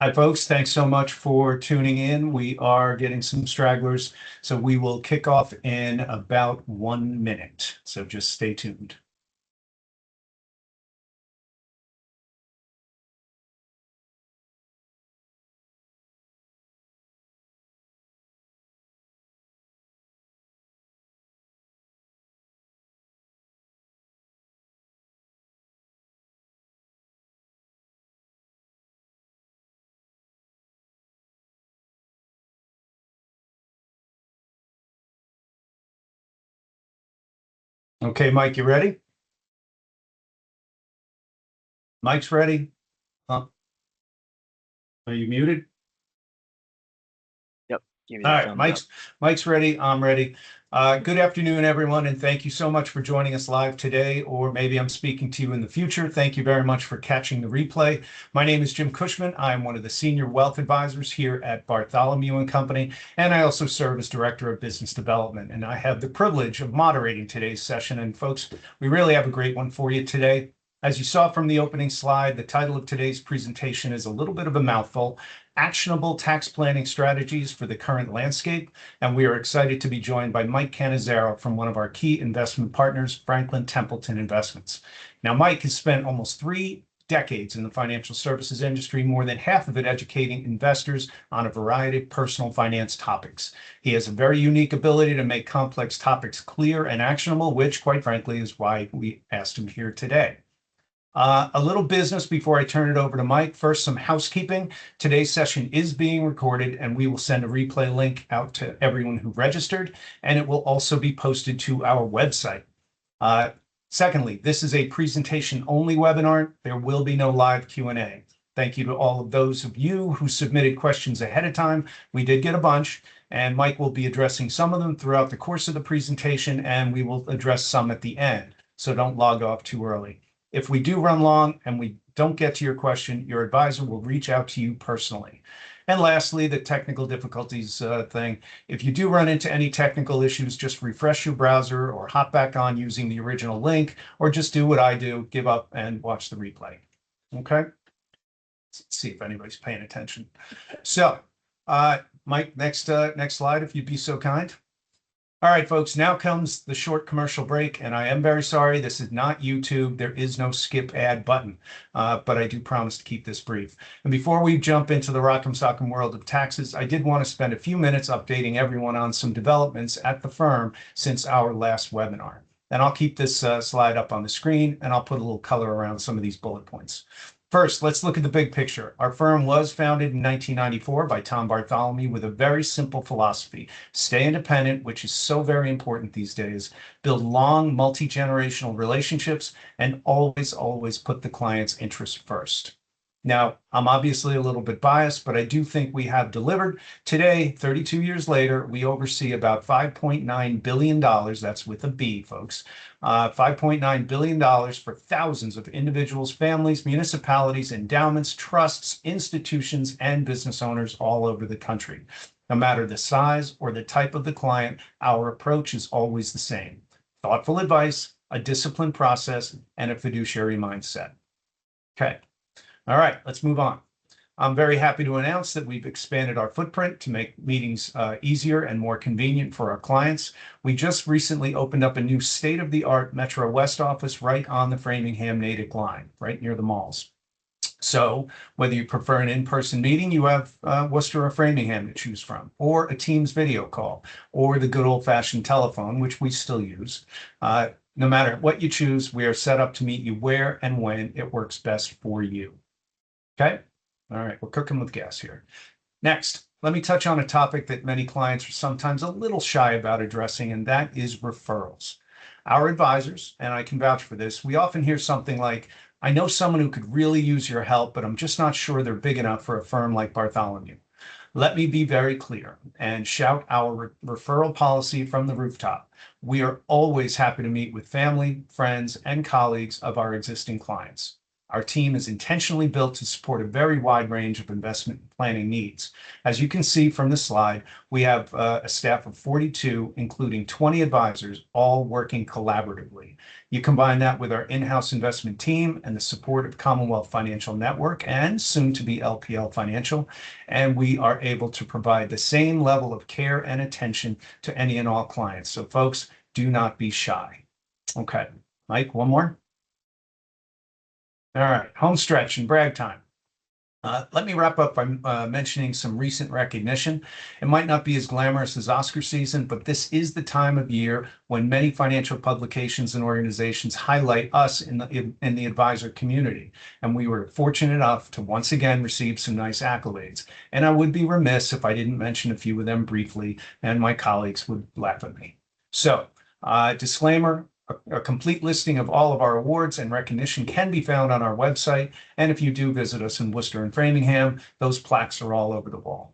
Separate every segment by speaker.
Speaker 1: Hi, folks. Thanks so much for tuning in. We are getting some stragglers, so we will kick off in about 1 minute. So just stay tuned. Okay, Mike, you ready? Mike's ready. Are you muted?
Speaker 2: Yep, give me
Speaker 1: All
Speaker 2: the
Speaker 1: right,
Speaker 2: thumbs up.
Speaker 1: Mike's ready. I'm ready. Good afternoon, everyone, and thank you so much for joining us live today, or maybe I'm speaking to you in the future. Thank you very much for catching the replay. My name is Jim Cushman. I am one of the senior wealth advisors here at Bartholomew and Company, and I also serve as director of business development. And I have the privilege of moderating today's session. And folks, we really have a great one for you today. As you saw from the opening slide, the title of today's presentation is a little bit of a mouthful: Actionable Tax Planning Strategies for the Current Landscape. And we are excited to be joined by Mike Cannizzaro from one of our key investment partners, Franklin Templeton Investments. Now, Mike has spent almost 3 decades in the financial services industry, more than half of it educating investors on a variety of personal finance topics. He has a very unique ability to make complex topics clear and actionable, which, quite frankly, is why we asked him here today. A little business before I turn it over to Mike. First, some housekeeping. Today's session is being recorded, and we will send a replay link out to everyone who registered, and it will also be posted to our website. Uh, Secondly, this is a presentation-only webinar. There will be no live Q&A. Thank you to all of those of you who submitted questions ahead of time. We did get a bunch, and Mike will be addressing some of them throughout the course of the presentation, and we will address some at the end. So don't log off too early. If we do run long and we don't get to your question, your advisor will reach out to you personally. And lastly, the technical difficulties thing. If you do run into any technical issues, just refresh your browser or hop back on using the original link, or just do what I do, give up and watch the replay. Okay? Let's see if anybody's paying attention. So, Mike, next slide, if you'd be so kind. All right, folks, now comes the short commercial break, and I am very sorry. This is not YouTube. There is no skip ad button, but I do promise to keep this brief. And before we jump into the rock'em sock'em world of taxes, I did want to spend a few minutes updating everyone on some developments at the firm since our last webinar. And I'll keep this slide up on the screen, and I'll put a little color around some of these bullet points. First, let's look at the big picture. Our firm was founded in 1994 by Tom Bartholomew with a very simple philosophy: stay independent, which is so very important these days, build long, multi-generational relationships, and always, always put the client's interest first. Now, I'm obviously a little bit biased, but I do think we have delivered. Today, 32 years later, we oversee about $5.9 billion. That's with a B, folks. $5.9 billion for thousands of individuals, families, municipalities, endowments, trusts, institutions, and business owners all over the country. No matter the size or the type of the client, our approach is always the same: thoughtful advice, a disciplined process, and a fiduciary mindset. Okay. All right, let's move on. I'm very happy to announce that we've expanded our footprint to make meetings easier and more convenient for our clients. We just recently opened up a new state-of-the-art Metro West office right on the Framingham-Natick line, right near the malls. So whether you prefer an in-person meeting, you have Worcester or Framingham to choose from, or a Teams video call, or the good old-fashioned telephone, which we still use. No matter what you choose, we are set up to meet you where and when it works best for you. Okay. All right. We're cooking with gas here. Next, let me touch on a topic that many clients are sometimes a little shy about addressing, and that is referrals. Our advisors, and I can vouch for this, we often hear something like, I know someone who could really use your help, but I'm just not sure they're big enough for a firm like Bartholomew. Let me be very clear and shout our referral policy from the rooftop. We are always happy to meet with family, friends, and colleagues of our existing clients. Our team is intentionally built to support a very wide range of investment planning needs. As you can see from the slide, we have a staff of 42, including 20 advisors, all working collaboratively. You combine that with our in-house investment team and the support of Commonwealth Financial Network and soon to be LPL Financial, and we are able to provide the same level of care and attention to any and all clients. So folks, do not be shy. Okay, Mike, one more. All right, home stretch and brag time. Let me wrap up by mentioning some recent recognition. It might not be as glamorous as Oscar season, but this is the time of year when many financial publications and organizations highlight us in the advisor community. And we were fortunate enough to once again receive some nice accolades. And I would be remiss if I didn't mention a few of them briefly, and my colleagues would laugh at me. So, disclaimer, a complete listing of all of our awards and recognition can be found on our website. And if you do visit us in Worcester and Framingham, those plaques are all over the wall.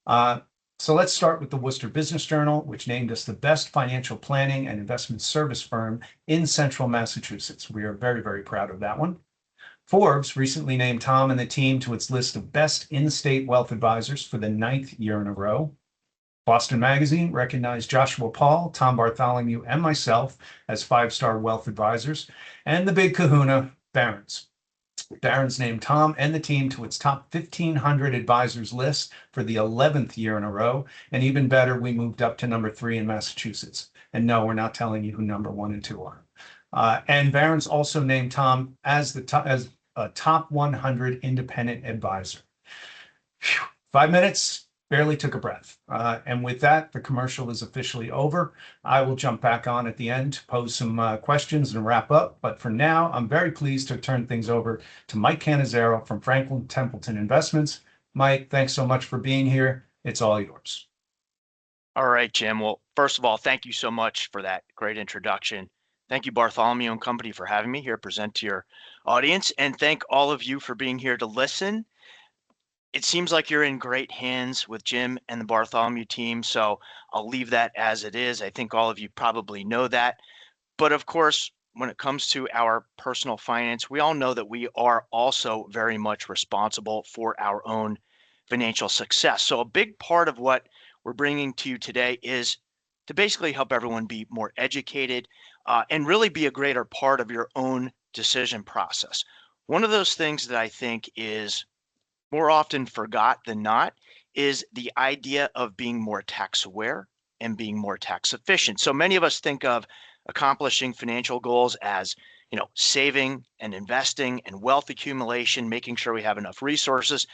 Speaker 1: So let's start with the Worcester Business Journal, which named us the best financial planning and investment service firm in Central Massachusetts. We are very, very proud of that one. Forbes recently named Tom and the team to its list of best in-state wealth advisors for the 9th year in a row. Boston Magazine recognized Joshua Paul, Tom Bartholomew, and myself as five-star wealth advisors, and the big kahuna, Barron's. Barron's named Tom and the team to its top 1,500 advisors list for the 11th year in a row, and even better, we moved up to number 3 in Massachusetts. And no, we're not telling you who number 1 and 2 are. And Barron's also named Tom as a top 100 independent advisor. Whew, 5 minutes. Barely took a breath. And with that, the commercial is officially over. I will jump back on at the end to pose some questions and wrap up. But for now, I'm very pleased to turn things over to Mike Cannizzaro from Franklin Templeton Investments. Mike, thanks so much for being here. It's all yours.
Speaker 2: All right, Jim. Well, first of all, thank you so much for that great introduction. Thank you, Bartholomew and Company, for having me here present to your audience. And thank all of you for being here to listen. It seems like you're in great hands with Jim and the Bartholomew team, so I'll leave that as it is. I think all of you probably know that. But of course, when it comes to our personal finance, we all know that we are also very much responsible for our own financial success. So a big part of what we're bringing to you today is to basically help everyone be more educated and really be a greater part of your own decision process. One of those things that I think is more often forgot than not is the idea of being more tax aware and being more tax efficient. So many of us think of accomplishing financial goals as, saving and investing and wealth accumulation, making sure we have enough resources.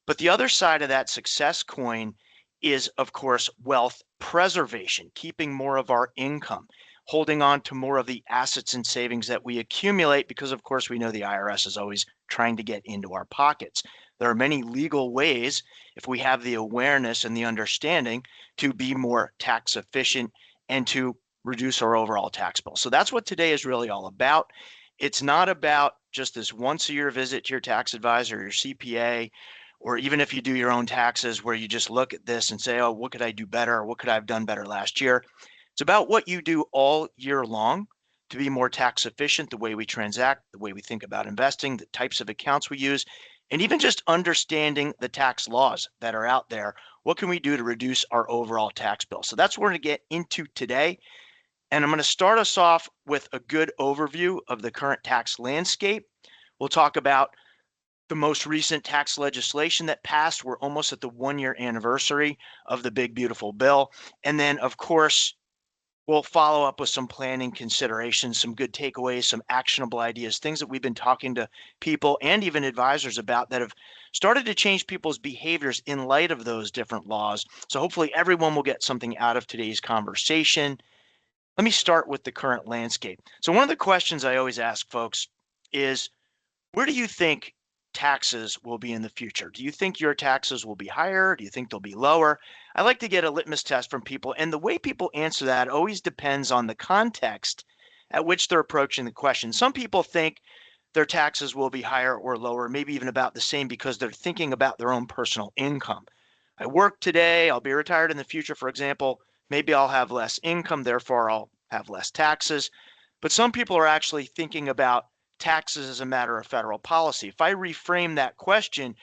Speaker 2: But the other side of that success coin is, of course, wealth preservation, keeping more of our income, holding on to more of the assets and savings that we accumulate, because of course we know the IRS is always trying to get into our pockets. There are many legal ways, if we have the awareness and the understanding, to be more tax efficient and to reduce our overall tax bill. So that's what today is really all about. It's not about just this once a year visit to your tax advisor, your CPA, or even if you do your own taxes where you just look at this and say, oh, what could I do better? Or what could I have done better last year? It's about what you do all year long to be more tax efficient, the way we transact, the way we think about investing, the types of accounts we use, and even just understanding the tax laws that are out there. What can we do to reduce our overall tax bill? So that's what we're going to get into today. And I'm going to start us off with a good overview of the current tax landscape. We'll talk about the most recent tax legislation that passed. We're almost at the 1-year anniversary of the big, beautiful bill. And then, of course, we'll follow up with some planning considerations, some good takeaways, some actionable ideas, things that we've been talking to people and even advisors about that have started to change people's behaviors in light of those different laws. So hopefully everyone will get something out of today's conversation. Let me start with the current landscape. So one of the questions I always ask folks is, where do you think taxes will be in the future? Do you think your taxes will be higher? Do you think they'll be lower? I like to get a litmus test from people, and the way people answer that always depends on the context at which they're approaching the question. Some people think their taxes will be higher or lower, maybe even about the same, because they're thinking about their own personal income. I work today, I'll be retired in the future, for example, maybe I'll have less income, therefore I'll have less taxes. But some people are actually thinking about taxes as a matter of federal policy. If I reframe that question,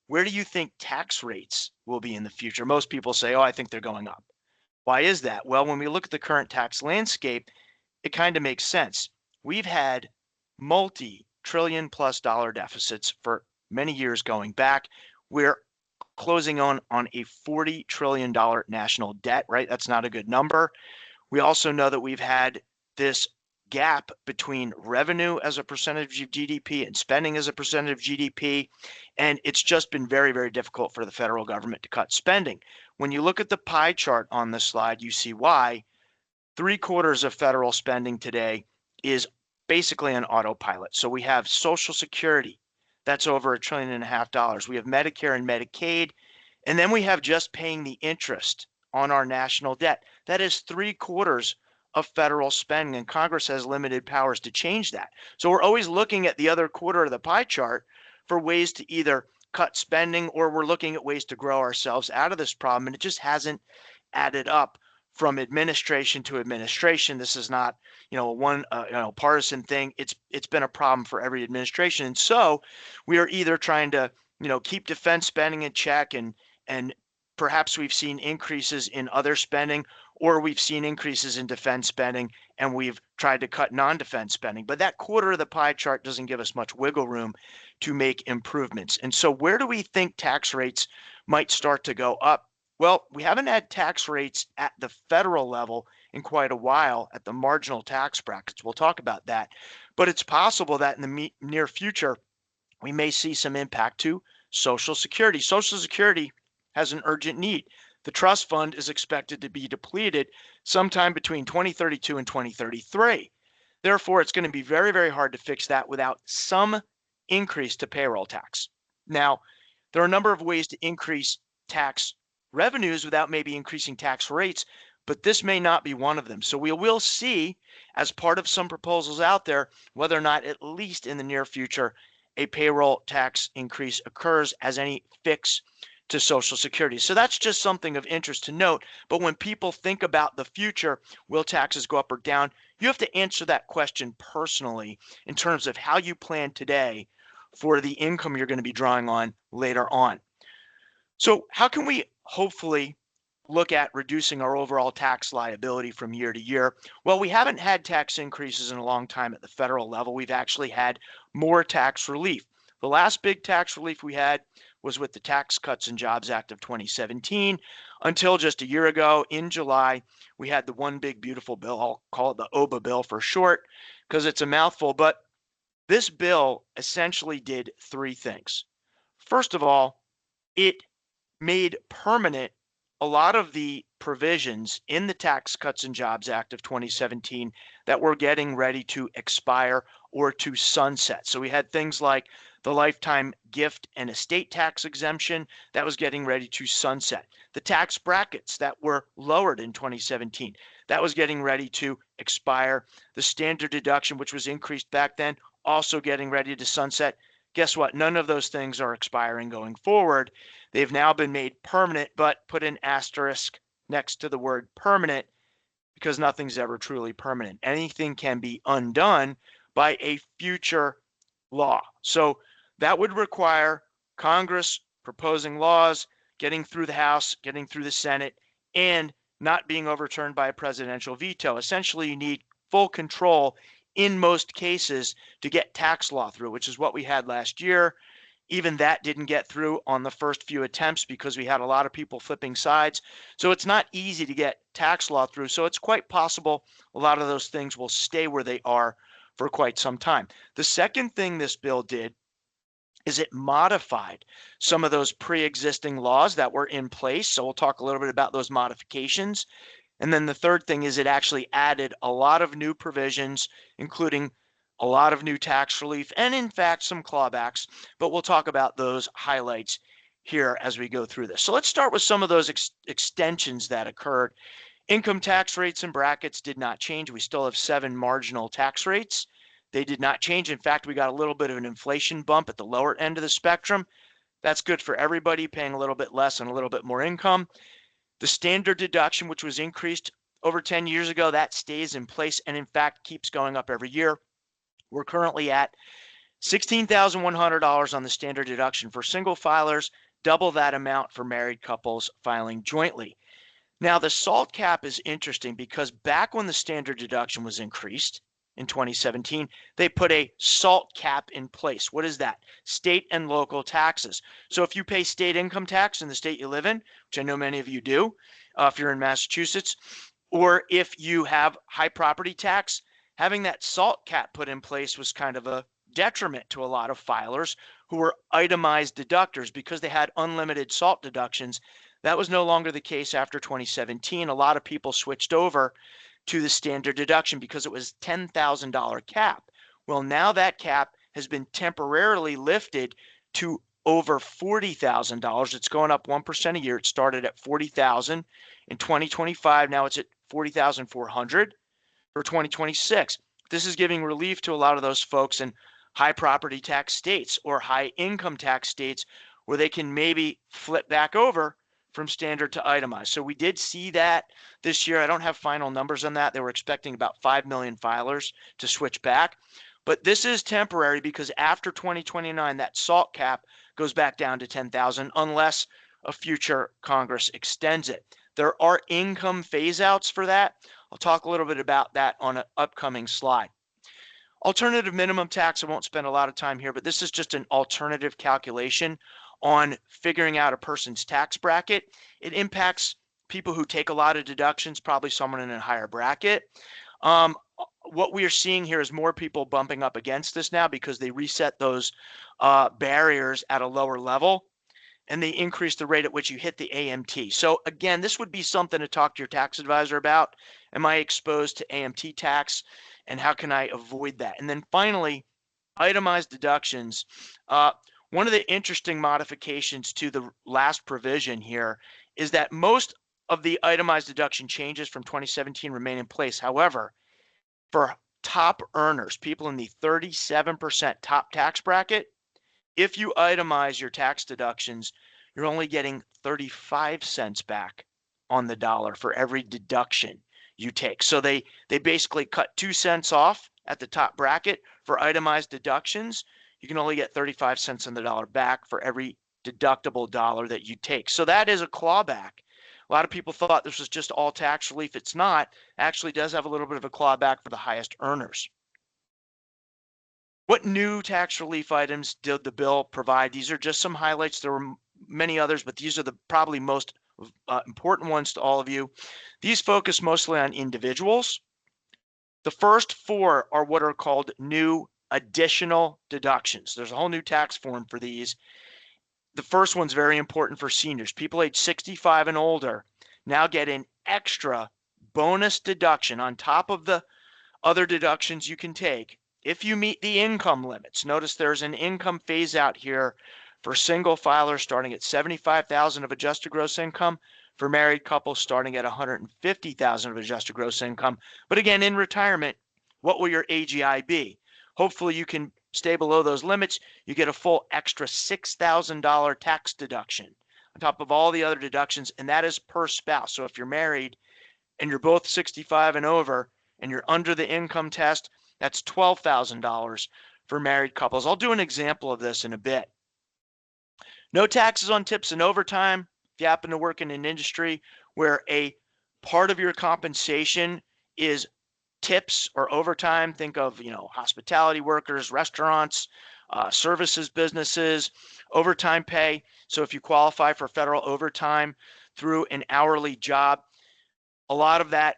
Speaker 2: where do you think tax rates will be in the future? Most people say, oh, I think they're going up. Why is that? Well, when we look at the current tax landscape, it kind of makes sense. We've had multi-trillion plus dollar deficits for many years going back. We're closing on a $40 trillion national debt, right? That's not a good number. We also know that we've had this gap between revenue as a percentage of GDP and spending as a percentage of GDP. And it's just been very, very difficult for the federal government to cut spending. When you look at the pie chart on this slide, you see why 3/4 of federal spending today is basically on autopilot. So we have Social Security, that's over $1.5 trillion. We have Medicare and Medicaid, and then we have just paying the interest on our national debt. That is 3/4 of federal spending, and Congress has limited powers to change that. So we're always looking at the other quarter of the pie chart for ways to either cut spending, or we're looking at ways to grow ourselves out of this problem, and it just hasn't added up from administration to administration. This is not, one partisan thing. It's been a problem for every administration, and so we are either trying to keep defense spending in check, and perhaps we've seen increases in other spending, or we've seen increases in defense spending and we've tried to cut non-defense spending. But that quarter of the pie chart doesn't give us much wiggle room to make improvements. And so where do we think tax rates might start to go up? Well, we haven't had tax rates at the federal level in quite a while at the marginal tax brackets. We'll talk about that. But it's possible that in the near future, we may see some impact to Social Security. Social Security has an urgent need. The trust fund is expected to be depleted sometime between 2032 and 2033. Therefore, it's going to be very, very hard to fix that without some increase to payroll tax. Now, there are a number of ways to increase tax revenues without maybe increasing tax rates, but this may not be one of them. So we will see, as part of some proposals out there, whether or not, at least in the near future, a payroll tax increase occurs as any fix to Social Security. So that's just something of interest to note. But when people think about the future, will taxes go up or down? You have to answer that question personally in terms of how you plan today for the income you're going to be drawing on later on. So how can we hopefully look at reducing our overall tax liability from year to year? Well, we haven't had tax increases in a long time at the federal level. We've actually had more tax relief. The last big tax relief we had was with the Tax Cuts and Jobs Act of 2017. Until just a year ago in July, we had the one big beautiful bill. I'll call it the OBA bill for short because it's a mouthful. But this bill essentially did three things. First of all, it made permanent a lot of the provisions in the Tax Cuts and Jobs Act of 2017 that were getting ready to expire or to sunset. So we had things like the lifetime gift and estate tax exemption that was getting ready to sunset. The tax brackets that were lowered in 2017, that was getting ready to expire. The standard deduction, which was increased back then, also getting ready to sunset. Guess what? None of those things are expiring going forward. They've now been made permanent, but put an asterisk next to the word permanent because nothing's ever truly permanent. Anything can be undone by a future law. So that would require Congress proposing laws, getting through the House, getting through the Senate, and not being overturned by a presidential veto. Essentially, you need full control in most cases to get tax law through, which is what we had last year. Even that didn't get through on the first few attempts because we had a lot of people flipping sides. So it's not easy to get tax law through. So it's quite possible a lot of those things will stay where they are for quite some time. The second thing this bill did is it modified some of those pre-existing laws that were in place. So we'll talk a little bit about those modifications. And then the third thing is it actually added a lot of new provisions, including a lot of new tax relief and, in fact, some clawbacks. But we'll talk about those highlights here as we go through this. So let's start with some of those extensions that occurred. Income tax rates and brackets did not change. We still have 7 marginal tax rates. They did not change. In fact, we got a little bit of an inflation bump at the lower end of the spectrum. That's good for everybody, paying a little bit less and a little bit more income. The standard deduction, which was increased over 10 years ago, that stays in place and, in fact, keeps going up every year. We're currently at $16,100 on the standard deduction for single filers, double that amount for married couples filing jointly. Now, the SALT cap is interesting because back when the standard deduction was increased in 2017, they put a SALT cap in place. What is that? State and local taxes. So if you pay state income tax in the state you live in, which I know many of you do, if you're in Massachusetts, or if you have high property tax, having that SALT cap put in place was kind of a detriment to a lot of filers who were itemized deductors because they had unlimited SALT deductions. That was no longer the case after 2017. A lot of people switched over to the standard deduction because it was $10,000 cap. Well, now that cap has been temporarily lifted to over $40,000. It's going up 1% a year. It started at $40,000 in 2025. Now it's at $40,400 for 2026. This is giving relief to a lot of those folks in high property tax states or high income tax states where they can maybe flip back over from standard to itemized. So we did see that this year. I don't have final numbers on that. They were expecting about 5 million filers to switch back. But this is temporary because after 2029, that SALT cap goes back down to 10,000 unless a future Congress extends it. There are income phase outs for that. I'll talk a little bit about that on an upcoming slide. Alternative minimum tax, I won't spend a lot of time here, but this is just an alternative calculation on figuring out a person's tax bracket. It impacts people who take a lot of deductions, probably someone in a higher bracket. What we are seeing here is more people bumping up against this now because they reset those barriers at a lower level and they increase the rate at which you hit the AMT. So again, this would be something to talk to your tax advisor about. Am I exposed to AMT tax and how can I avoid that? And then finally, itemized deductions. One of the interesting modifications to the last provision here is that most of the itemized deduction changes from 2017 remain in place. However, for top earners, people in the 37% top tax bracket, if you itemize your tax deductions, you're only getting 35 cents back on the dollar for every deduction you take. So they basically cut 2 cents off at the top bracket for itemized deductions. You can only get 35 cents on the dollar back for every deductible dollar that you take. So that is a clawback. A lot of people thought this was just all tax relief. It's not. It actually does have a little bit of a clawback for the highest earners. What new tax relief items did the bill provide? These are just some highlights. There were many others, but these are the probably most important ones to all of you. These focus mostly on individuals. The first 4 are what are called new additional deductions. There's a whole new tax form for these. The first one's very important for seniors. People age 65 and older now get an extra bonus deduction on top of the other deductions you can take if you meet the income limits. Notice there's an income phase out here for single filers starting at 75,000 of adjusted gross income, for married couples starting at 150,000 of adjusted gross income. But again, in retirement, what will your AGI be? Hopefully you can stay below those limits. You get a full extra $6,000 tax deduction on top of all the other deductions, and that is per spouse. So if you're married and you're both 65 and over and you're under the income test, that's $12,000 for married couples. I'll do an example of this in a bit. No taxes on tips and overtime. If you happen to work in an industry where a part of your compensation is tips or overtime, think of, hospitality workers, restaurants, services businesses, overtime pay. So if you qualify for federal overtime through an hourly job, a lot of that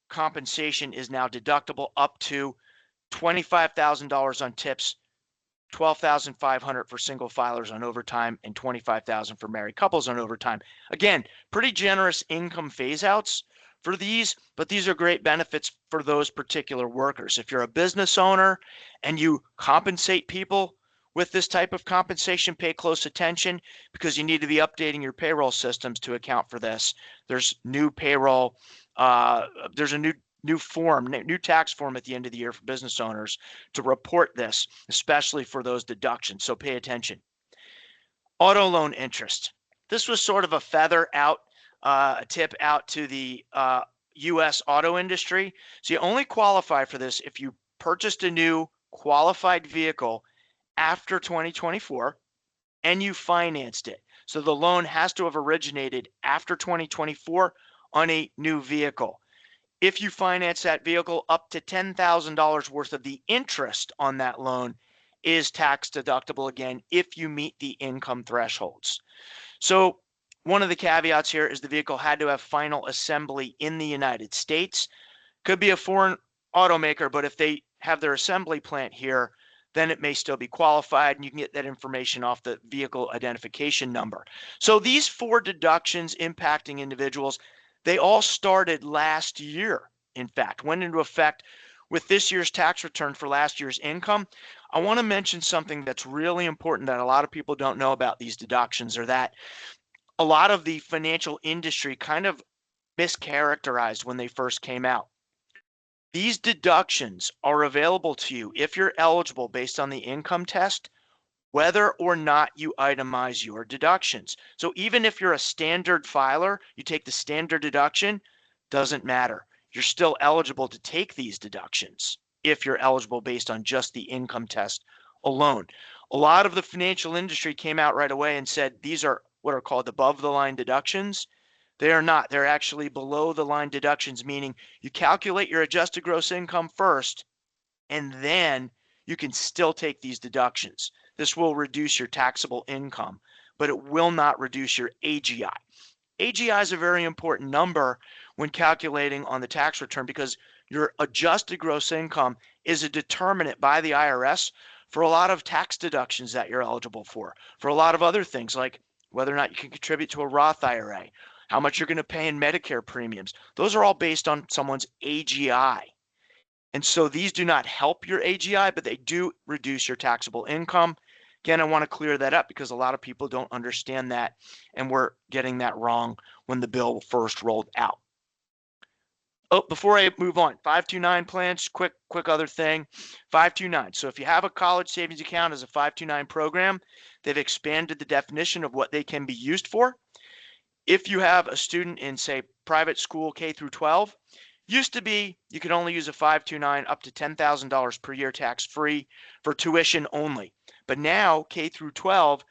Speaker 2: compensation is now deductible up to $25,000 on tips, $12,500 for single filers on overtime, and $25,000 for married couples on overtime. Again, pretty generous income phase outs for these, but these are great benefits for those particular workers. If you're a business owner and you compensate people with this type of compensation, pay close attention because you need to be updating your payroll systems to account for this. There's new payroll, there's a new form, new tax form at the end of the year for business owners to report this, especially for those deductions. So pay attention. Auto loan interest. This was sort of a feather out, a tip out to the U.S. auto industry. So you only qualify for this if you purchased a new qualified vehicle after 2024 and you financed it. So the loan has to have originated after 2024 on a new vehicle. If you finance that vehicle, up to $10,000 worth of the interest on that loan is tax deductible again if you meet the income thresholds. So one of the caveats here is the vehicle had to have final assembly in the United States. Could be a foreign automaker, but if they have their assembly plant here, then it may still be qualified, and you can get that information off the vehicle identification number. So these 4 deductions impacting individuals, they all started last year, in fact, went into effect with this year's tax return for last year's income. I want to mention something that's really important that a lot of people don't know about these deductions, or that a lot of the financial industry kind of mischaracterized when they first came out. These deductions are available to you if you're eligible based on the income test, whether or not you itemize your deductions. So even if you're a standard filer, you take the standard deduction, doesn't matter. You're still eligible to take these deductions if you're eligible based on just the income test alone. A lot of the financial industry came out right away and said these are what are called above the line deductions. They are not. They're actually below the line deductions, meaning you calculate your adjusted gross income first, and then you can still take these deductions. This will reduce your taxable income, but it will not reduce your AGI. AGI is a very important number when calculating on the tax return because your adjusted gross income is a determinant by the IRS for a lot of tax deductions that you're eligible for a lot of other things like whether or not you can contribute to a Roth IRA, how much you're going to pay in Medicare premiums. Those are all based on someone's AGI. And so these do not help your AGI, but they do reduce your taxable income. Again, I want to clear that up because a lot of people don't understand that, and we're getting that wrong when the bill first rolled out. Oh, before I move on, 529 plans, quick other thing. 529. So if you have a college savings account as a 529 program, they've expanded the definition of what they can be used for. If you have a student in, say, private school K through 12, used to be you could only use a 529 up to $10,000 per year tax-free for tuition only. But now K through 12,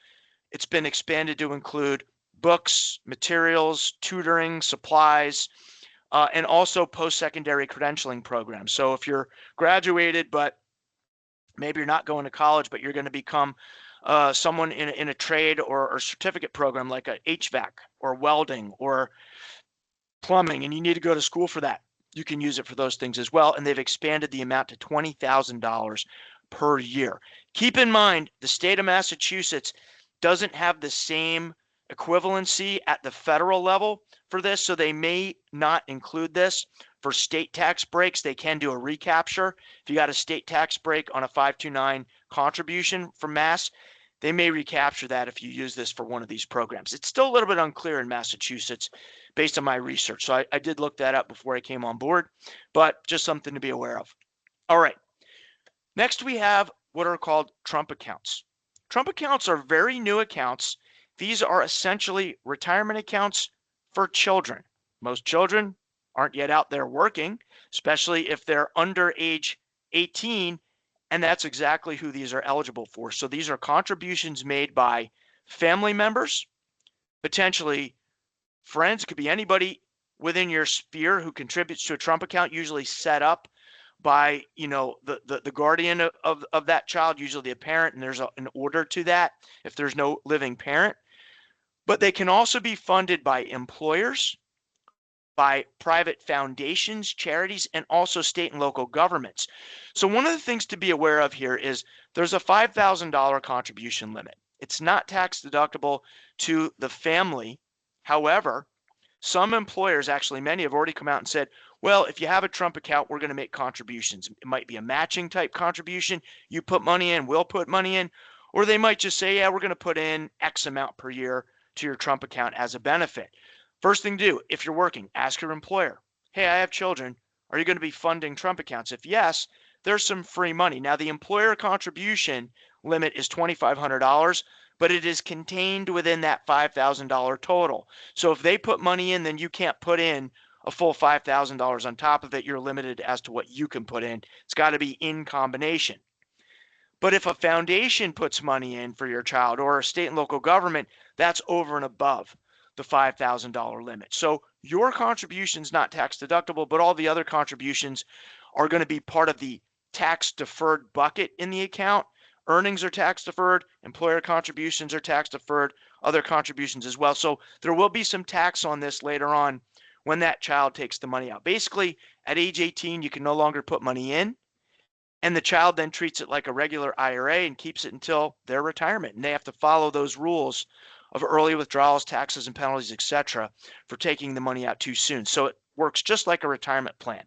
Speaker 2: it's been expanded to include books, materials, tutoring, supplies, and also post-secondary credentialing programs. So if you're graduated, but maybe you're not going to college, but you're going to become someone in a trade or certificate program like a HVAC or welding or plumbing, and you need to go to school for that, you can use it for those things as well. And they've expanded the amount to $20,000 per year. Keep in mind, the state of Massachusetts doesn't have the same equivalency at the federal level for this, so they may not include this. For state tax breaks, they can do a recapture. If you got a state tax break on a 529 contribution from Mass, they may recapture that if you use this for one of these programs. It's still a little bit unclear in Massachusetts based on my research. So I did look that up before I came on board, but just something to be aware of. All right. Next, we have what are called Trump accounts. Trump accounts are very new accounts. These are essentially retirement accounts for children. Most children aren't yet out there working, especially if they're under age 18, and that's exactly who these are eligible for. So these are contributions made by family members, potentially friends. It could be anybody within your sphere who contributes to a Trump account, usually set up by the guardian of that child, usually a parent, and there's an order to that if there's no living parent. But they can also be funded by employers, by private foundations, charities, and also state and local governments. So one of the things to be aware of here is there's a $5,000 contribution limit. It's not tax deductible to the family. However, some employers, actually many, have already come out and said, well, if you have a Trump account, we're going to make contributions. It might be a matching type contribution. You put money in, we'll put money in. Or they might just say, yeah, we're going to put in X amount per year to your Trump account as a benefit. First thing to do, if you're working, ask your employer, hey, I have children. Are you going to be funding Trump accounts? If yes, there's some free money. Now, the employer contribution limit is $2,500, but it is contained within that $5,000 total. So if they put money in, then you can't put in a full $5,000 on top of it. You're limited as to what you can put in. It's got to be in combination. But if a foundation puts money in for your child or a state and local government, that's over and above the $5,000 limit. So your contribution is not tax deductible, but all the other contributions are going to be part of the tax deferred bucket in the account. Earnings are tax deferred, employer contributions are tax deferred, other contributions as well. So there will be some tax on this later on when that child takes the money out. Basically, at age 18, you can no longer put money in, and the child then treats it like a regular IRA and keeps it until their retirement. And they have to follow those rules of early withdrawals, taxes and penalties, etc., for taking the money out too soon. So it works just like a retirement plan.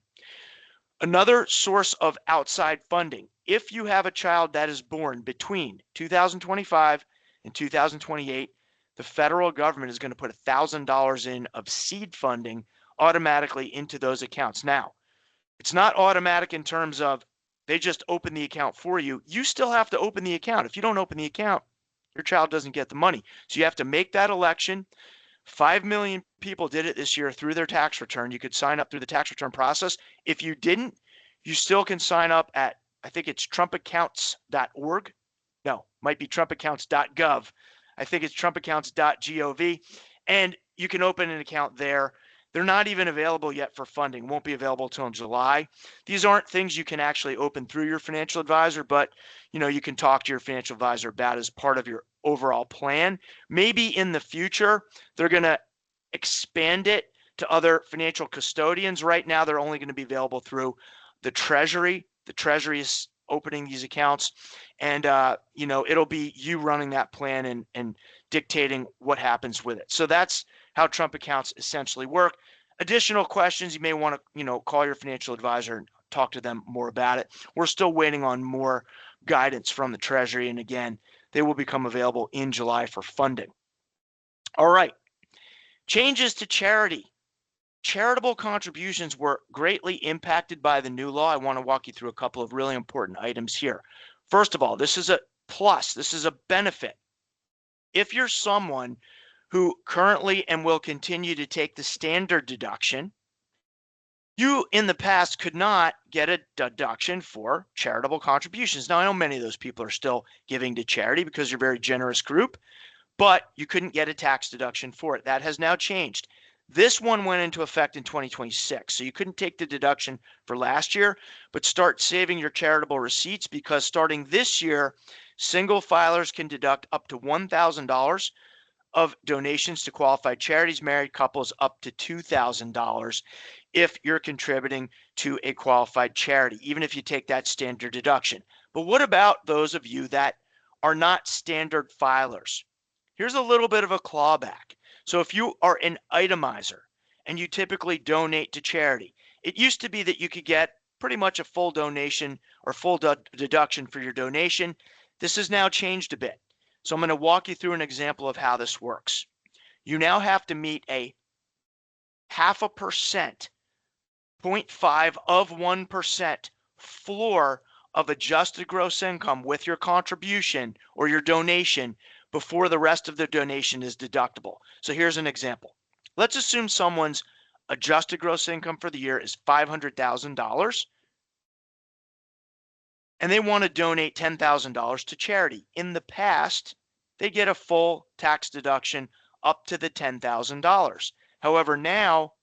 Speaker 2: Another source of outside funding, if you have a child that is born between 2025 and 2028, the federal government is going to put $1,000 in of seed funding automatically into those accounts. Now, it's not automatic in terms of they just open the account for you. You still have to open the account. If you don't open the account, your child doesn't get the money. So you have to make that election. 5 million people did it this year through their tax return. You could sign up through the tax return process. If you didn't, you still can sign up at, I think it's trumpaccounts.org. No, might be trumpaccounts.gov. I think it's trumpaccounts.gov. And you can open an account there. They're not even available yet for funding. Won't be available till in July. These aren't things you can actually open through your financial advisor, but you can talk to your financial advisor about as part of your overall plan. Maybe in the future, they're going to expand it to other financial custodians. Right now, they're only going to be available through the Treasury. The Treasury is opening these accounts, and it'll be you running that plan and dictating what happens with it. So that's how Trump accounts essentially work. Additional questions, you may want to call your financial advisor and talk to them more about it. We're still waiting on more guidance from the Treasury, and again, they will become available in July for funding. All right, changes to charity. Charitable contributions were greatly impacted by the new law. I want to walk you through a couple of really important items here. First of all, this is a plus. This is a benefit. If you're someone who currently and will continue to take the standard deduction, you in the past could not get a deduction for charitable contributions. Now, I know many of those people are still giving to charity because you're a very generous group, but you couldn't get a tax deduction for it. That has now changed. This one went into effect in 2026. So you couldn't take the deduction for last year, but start saving your charitable receipts, because starting this year, single filers can deduct up to $1,000 of donations to qualified charities, married couples up to $2,000 if you're contributing to a qualified charity, even if you take that standard deduction. But what about those of you that are not standard filers? Here's a little bit of a clawback. So if you are an itemizer and you typically donate to charity, it used to be that you could get pretty much a full donation or full deduction for your donation. This has now changed a bit. So I'm going to walk you through an example of how this works. You now have to meet a 0.5%, 0.5 of 1% floor of adjusted gross income with your contribution or your donation before the rest of the donation is deductible. So here's an example. Let's assume someone's adjusted gross income for the year is $500,000 and they want to donate $10,000 to charity. In the past, they get a full tax deduction up to the $10,000. However, now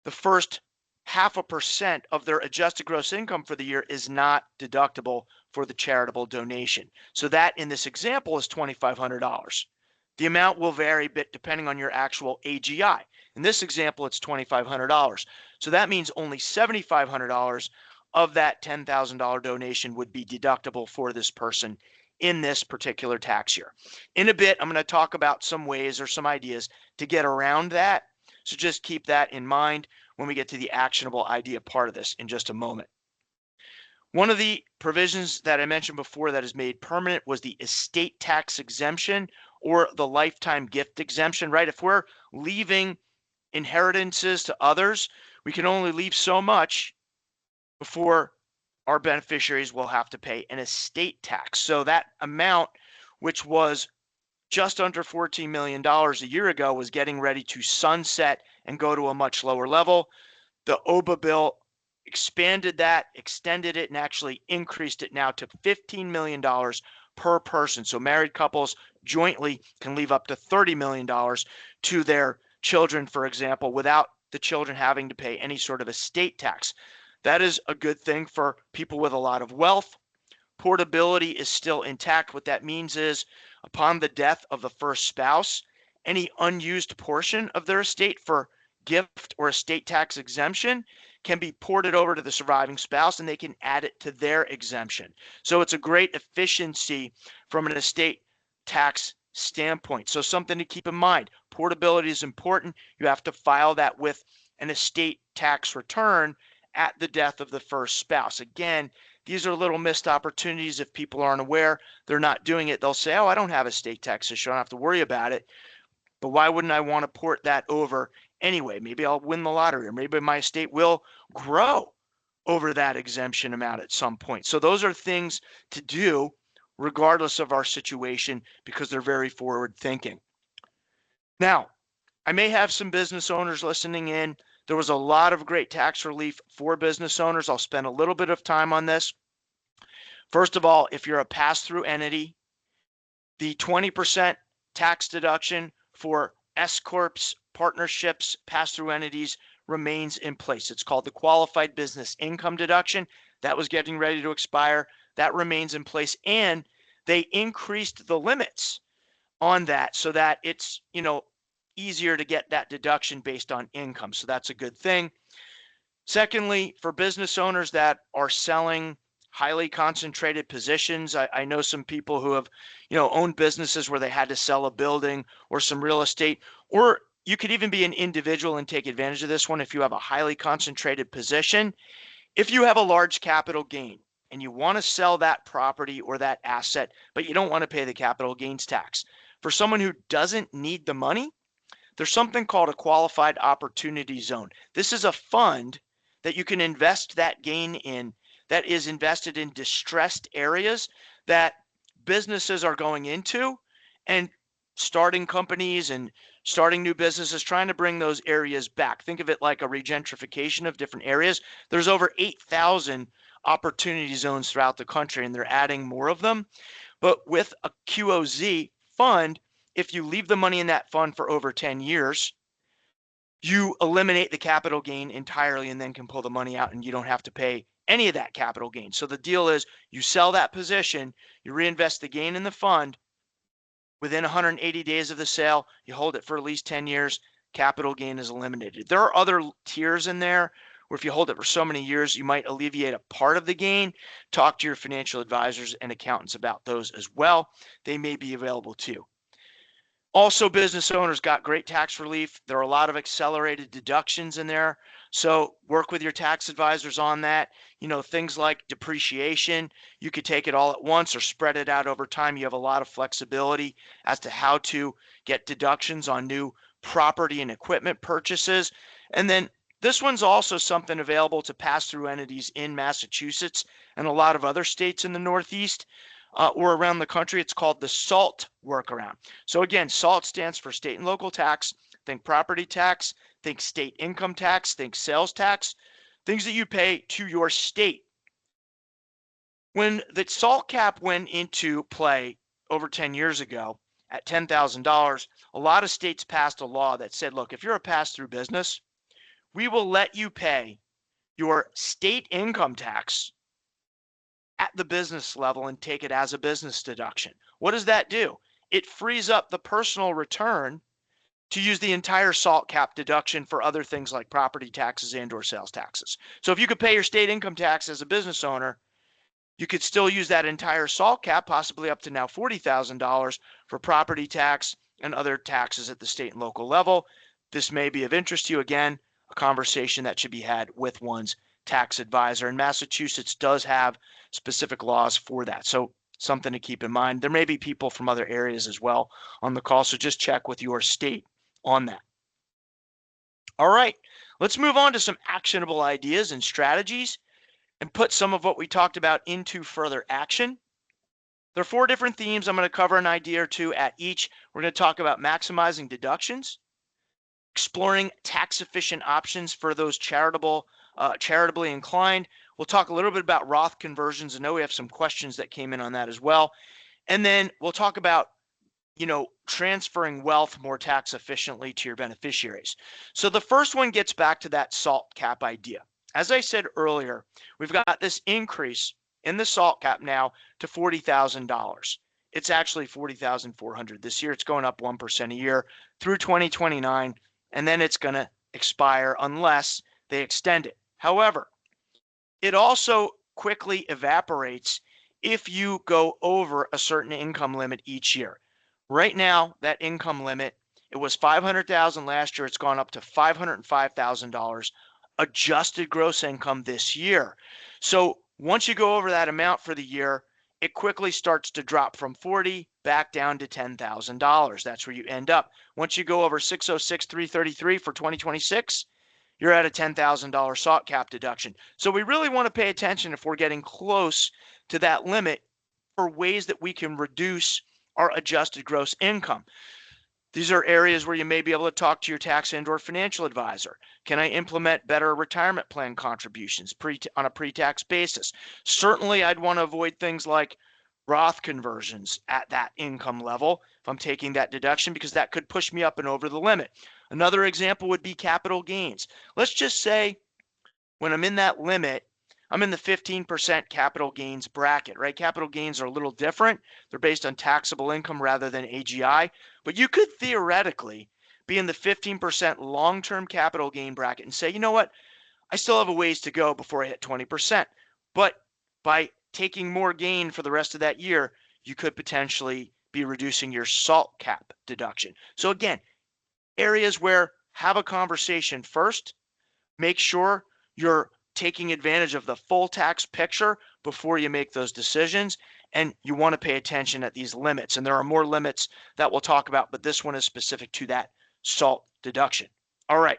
Speaker 2: the first 0.5% of their adjusted gross income for the year is not deductible for the charitable donation. So that in this example is $2,500. The amount will vary a bit depending on your actual AGI. In this example, it's $2,500. So that means only $7,500 of that $10,000 donation would be deductible for this person in this particular tax year. In a bit, I'm going to talk about some ways or some ideas to get around that. So just keep that in mind when we get to the actionable idea part of this in just a moment. One of the provisions that I mentioned before that is made permanent was the estate tax exemption or the lifetime gift exemption, right? If we're leaving inheritances to others, we can only leave so much before our beneficiaries will have to pay an estate tax. So that amount, which was just under $14 million a year ago, was getting ready to sunset and go to a much lower level. The OBA bill expanded that, extended it, and actually increased it now to $15 million per person. So married couples jointly can leave up to $30 million to their children, for example, without the children having to pay any sort of estate tax. That is a good thing for people with a lot of wealth. Portability is still intact. What that means is upon the death of the first spouse, any unused portion of their estate for gift or estate tax exemption can be ported over to the surviving spouse and they can add it to their exemption. So it's a great efficiency from an estate tax standpoint. So something to keep in mind. Portability is important. You have to file that with an estate tax return at the death of the first spouse. Again, these are little missed opportunities. If people aren't aware, they're not doing it. They'll say, oh, I don't have a estate tax issue. I don't have to worry about it. But why wouldn't I want to port that over anyway? Maybe I'll win the lottery, or maybe my estate will grow over that exemption amount at some point. So those are things to do regardless of our situation because they're very forward thinking. Now, I may have some business owners listening in. There was a lot of great tax relief for business owners. I'll spend a little bit of time on this. First of all, if you're a pass-through entity, the 20% tax deduction for S-corps, partnerships, pass-through entities remains in place. It's called the qualified business income deduction. That was getting ready to expire. That remains in place. And they increased the limits on that so that it's, easier to get that deduction based on income. So that's a good thing. Secondly, for business owners that are selling highly concentrated positions, I know some people who have, owned businesses where they had to sell a building or some real estate, or you could even be an individual and take advantage of this one if you have a highly concentrated position. If you have a large capital gain and you want to sell that property or that asset, but you don't want to pay the capital gains tax, for someone who doesn't need the money, there's something called a qualified opportunity zone. This is a fund that you can invest that gain in that is invested in distressed areas that businesses are going into and starting companies and starting new businesses, trying to bring those areas back. Think of it like a regentrification of different areas. There's over 8,000 opportunity zones throughout the country, and they're adding more of them. But with a QOZ fund, if you leave the money in that fund for over 10 years, you eliminate the capital gain entirely and then can pull the money out and you don't have to pay any of that capital gain. So the deal is you sell that position, you reinvest the gain in the fund. Within 180 days of the sale, you hold it for at least 10 years, capital gain is eliminated. There are other tiers in there where if you hold it for so many years, you might alleviate a part of the gain. Talk to your financial advisors and accountants about those as well. They may be available too. Also, business owners got great tax relief. There are a lot of accelerated deductions in there. So work with your tax advisors on that. Things like depreciation, you could take it all at once or spread it out over time. You have a lot of flexibility as to how to get deductions on new property and equipment purchases. And then this one's also something available to pass-through entities in Massachusetts and a lot of other states in the Northeast. Or around the country. It's called the SALT workaround. So again, SALT stands for state and local tax. Think property tax, think state income tax, think sales tax, things that you pay to your state. When the SALT cap went into play over 10 years ago at $10,000, a lot of states passed a law that said, look, if you're a pass-through business, we will let you pay your state income tax at the business level and take it as a business deduction. What does that do? It frees up the personal return to use the entire SALT cap deduction for other things like property taxes and or sales taxes. So if you could pay your state income tax as a business owner, you could still use that entire SALT cap, possibly up to now $40,000 for property tax and other taxes at the state and local level. This may be of interest to you. Again, a conversation that should be had with one's tax advisor. And Massachusetts does have specific laws for that. So something to keep in mind. There may be people from other areas as well on the call. So just check with your state on that. All right, let's move on to some actionable ideas and strategies and put some of what we talked about into further action. There are 4 different themes. I'm going to cover an idea or two at each. We're going to talk about maximizing deductions, exploring tax efficient options for those charitable charitably inclined. We'll talk a little bit about Roth conversions. I know we have some questions that came in on that as well. And then we'll talk about transferring wealth more tax efficiently to your beneficiaries. So the first one gets back to that SALT cap idea. As I said earlier, we've got this increase in the SALT cap now to $40,000. It's actually $40,400 this year. It's going up 1% a year through 2029, and then it's going to expire unless they extend it. However, it also quickly evaporates if you go over a certain income limit each year. Right now, that income limit, it was $500,000 last year. It's gone up to $505,000 adjusted gross income this year. So once you go over that amount for the year, it quickly starts to drop from 40 back down to $10,000. That's where you end up. Once you go over 606,333 for 2026, you're at a $10,000 SALT cap deduction. So we really want to pay attention if we're getting close to that limit for ways that we can reduce our adjusted gross income. These are areas where you may be able to talk to your tax and or financial advisor. Can I implement better retirement plan contributions on a pre-tax basis? Certainly, I'd want to avoid things like Roth conversions at that income level if I'm taking that deduction, because that could push me up and over the limit. Another example would be capital gains. Let's just say when I'm in that limit, I'm in the 15% capital gains bracket, right? Capital gains are a little different. They're based on taxable income rather than AGI, but you could theoretically be in the 15% long-term capital gain bracket and say, you know what? I still have a ways to go before I hit 20%. But by taking more gain for the rest of that year, you could potentially be reducing your SALT cap deduction. So again, areas where have a conversation first, make sure you're taking advantage of the full tax picture before you make those decisions. And you want to pay attention at these limits. And there are more limits that we'll talk about, but this one is specific to that SALT deduction. All right.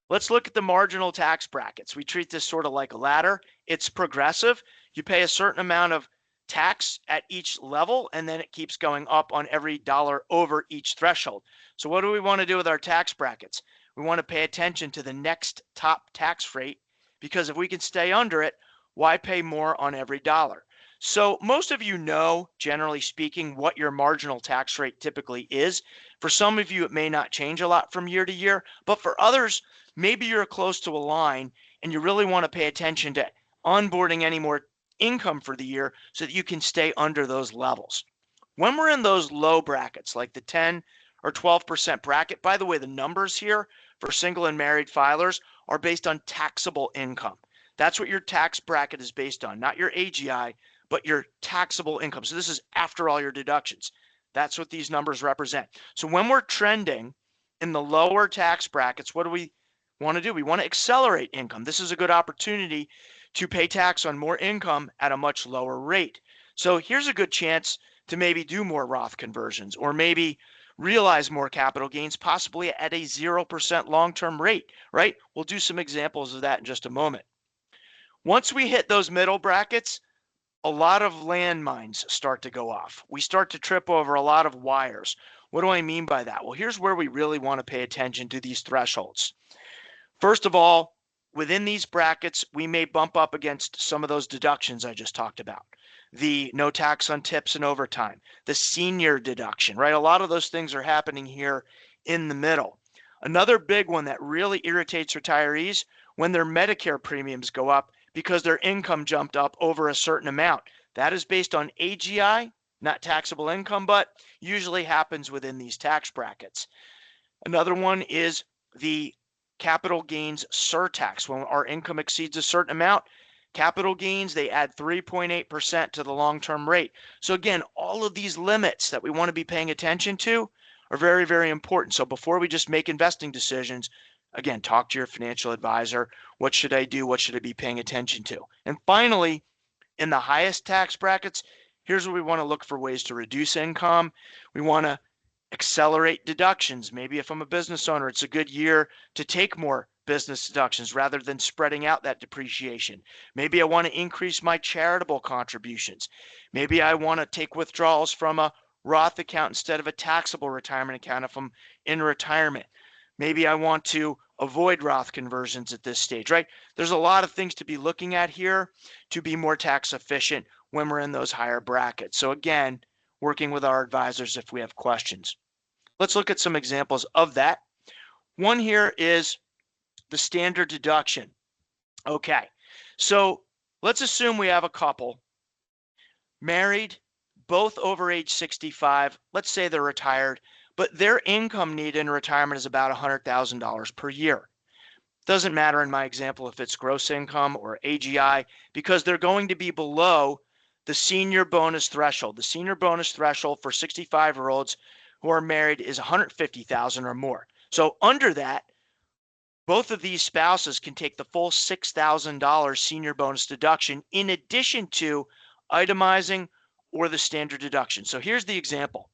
Speaker 2: Let's look at the marginal tax brackets. We treat this sort of like a ladder. It's progressive. You pay a certain amount of tax at each level, and then it keeps going up on every dollar over each threshold. So what do we want to do with our tax brackets? We want to pay attention to the next top tax rate, because if we can stay under it, why pay more on every dollar? So most of you know, generally speaking, what your marginal tax rate typically is. For some of you, it may not change a lot from year to year, but for others, maybe you're close to a line and you really want to pay attention to onboarding any more income for the year so that you can stay under those levels. When we're in those low brackets, like the 10 or 12% bracket, by the way, the numbers here for single and married filers are based on taxable income. That's what your tax bracket is based on, not your AGI, but your taxable income. So this is after all your deductions. That's what these numbers represent. So when we're trending in the lower tax brackets, what do we want to do? We want to accelerate income. This is a good opportunity to pay tax on more income at a much lower rate. So here's a good chance to maybe do more Roth conversions, or maybe realize more capital gains, possibly at a 0% long-term rate, right? We'll do some examples of that in just a moment. Once we hit those middle brackets, a lot of landmines start to go off. We start to trip over a lot of wires. What do I mean by that? Well, here's where we really want to pay attention to these thresholds. First of all, within these brackets, we may bump up against some of those deductions I just talked about. The no tax on tips and overtime, the senior deduction, right? A lot of those things are happening here in the middle. Another big one that really irritates retirees when their Medicare premiums go up because their income jumped up over a certain amount. That is based on AGI, not taxable income, but usually happens within these tax brackets. Another one is the capital gains surtax. When our income exceeds a certain amount, capital gains, they add 3.8% to the long-term rate. So again, all of these limits that we want to be paying attention to are very, very important. So before we just make investing decisions, again, talk to your financial advisor. What should I do? What should I be paying attention to? And finally, in the highest tax brackets, here's where we want to look for ways to reduce income. We want to accelerate deductions. Maybe if I'm a business owner, it's a good year to take more business deductions rather than spreading out that depreciation. Maybe I want to increase my charitable contributions. Maybe I want to take withdrawals from a Roth account instead of a taxable retirement account if I'm in retirement. Maybe I want to avoid Roth conversions at this stage, right? There's a lot of things to be looking at here to be more tax efficient when we're in those higher brackets. So again, working with our advisors if we have questions. Let's look at some examples of that. One here is the standard deduction. Okay, so let's assume we have a couple married, both over age 65. Let's say they're retired, but their income need in retirement is about $100,000 per year. Doesn't matter in my example if it's gross income or AGI, because they're going to be below the senior bonus threshold. The senior bonus threshold for 65-year-olds who are married is 150,000 or more. So under that, both of these spouses can take the full $6,000 senior bonus deduction in addition to itemizing or the standard deduction. So here's the example.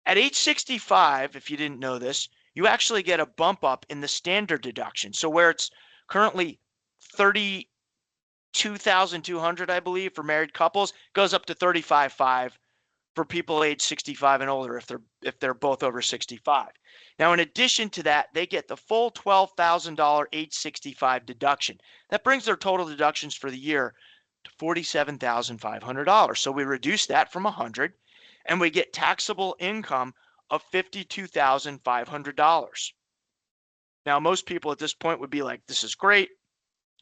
Speaker 2: At age 65, if you didn't know this, you actually get a bump up in the standard deduction. So where it's currently 32,200, I believe, for married couples, goes up to 35,500 for people age 65 and older if they're both over 65. Now, in addition to that, they get the full $12,000 age 65 deduction. That brings their total deductions for the year to $47,500. So we reduce that from 100 and we get taxable income of $52,500. Now, most people at this point would be like, this is great.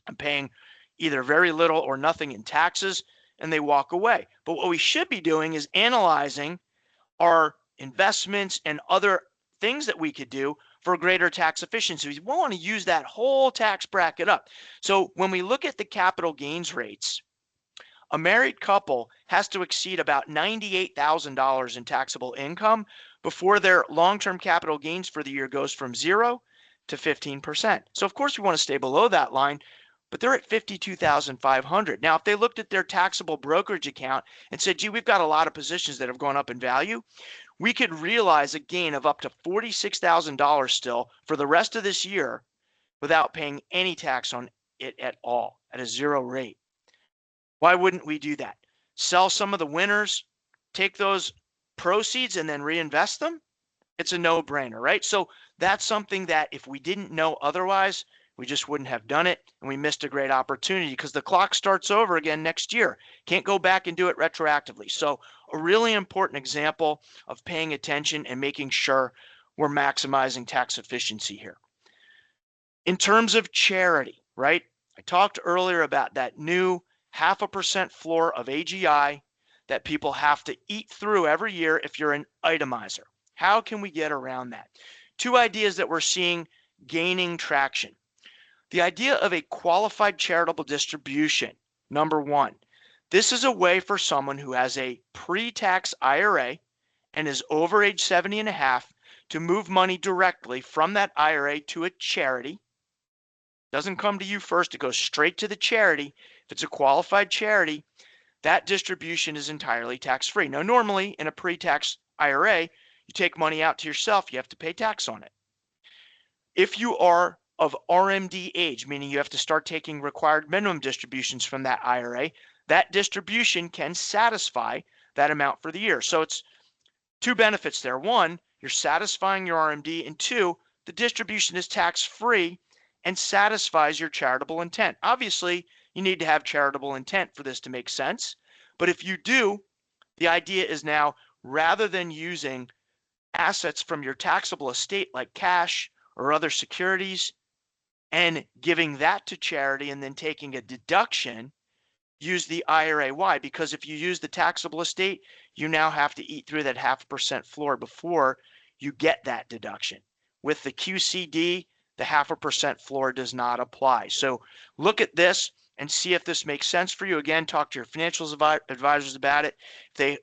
Speaker 2: I'm paying either very little or nothing in taxes, and they walk away. But what we should be doing is analyzing our investments and other things that we could do for greater tax efficiency. We want to use that whole tax bracket up. So when we look at the capital gains rates, a married couple has to exceed about $98,000 in taxable income before their long-term capital gains for the year goes from 0 to 15%. So of course we want to stay below that line, but they're at 52,500. Now, if they looked at their taxable brokerage account and said, gee, we've got a lot of positions that have gone up in value, we could realize a gain of up to $46,000 still for the rest of this year without paying any tax on it at all at a 0 rate. Why wouldn't we do that? Sell some of the winners, take those proceeds and then reinvest them? It's a no-brainer, right? So that's something that if we didn't know otherwise, we just wouldn't have done it, and we missed a great opportunity because the clock starts over again next year. Can't go back and do it retroactively. So a really important example of paying attention and making sure we're maximizing tax efficiency here. In terms of charity, right? I talked earlier about that new 0.5% floor of AGI that people have to eat through every year if you're an itemizer. How can we get around that? Two ideas that we're seeing gaining traction. The idea of a qualified charitable distribution. Number one, this is a way for someone who has a pre-tax IRA and is over age 70 and a half to move money directly from that IRA to a charity. Doesn't come to you first, it goes straight to the charity. If it's a qualified charity, that distribution is entirely tax-free. Now, normally in a pre-tax IRA, you take money out to yourself, you have to pay tax on it. If you are of RMD age, meaning you have to start taking required minimum distributions from that IRA, that distribution can satisfy that amount for the year. So it's two benefits there. One, you're satisfying your RMD, and two, the distribution is tax-free and satisfies your charitable intent. Obviously, you need to have charitable intent for this to make sense. But if you do, the idea is now, rather than using assets from your taxable estate like cash or other securities and giving that to charity and then taking a deduction, use the IRA. Why? Because if you use the taxable estate, you now have to eat through that 0.5% floor before you get that deduction. With the QCD, the 0.5% floor does not apply. So look at this and see if this makes sense for you. Again, talk to your financial advisors about it. If they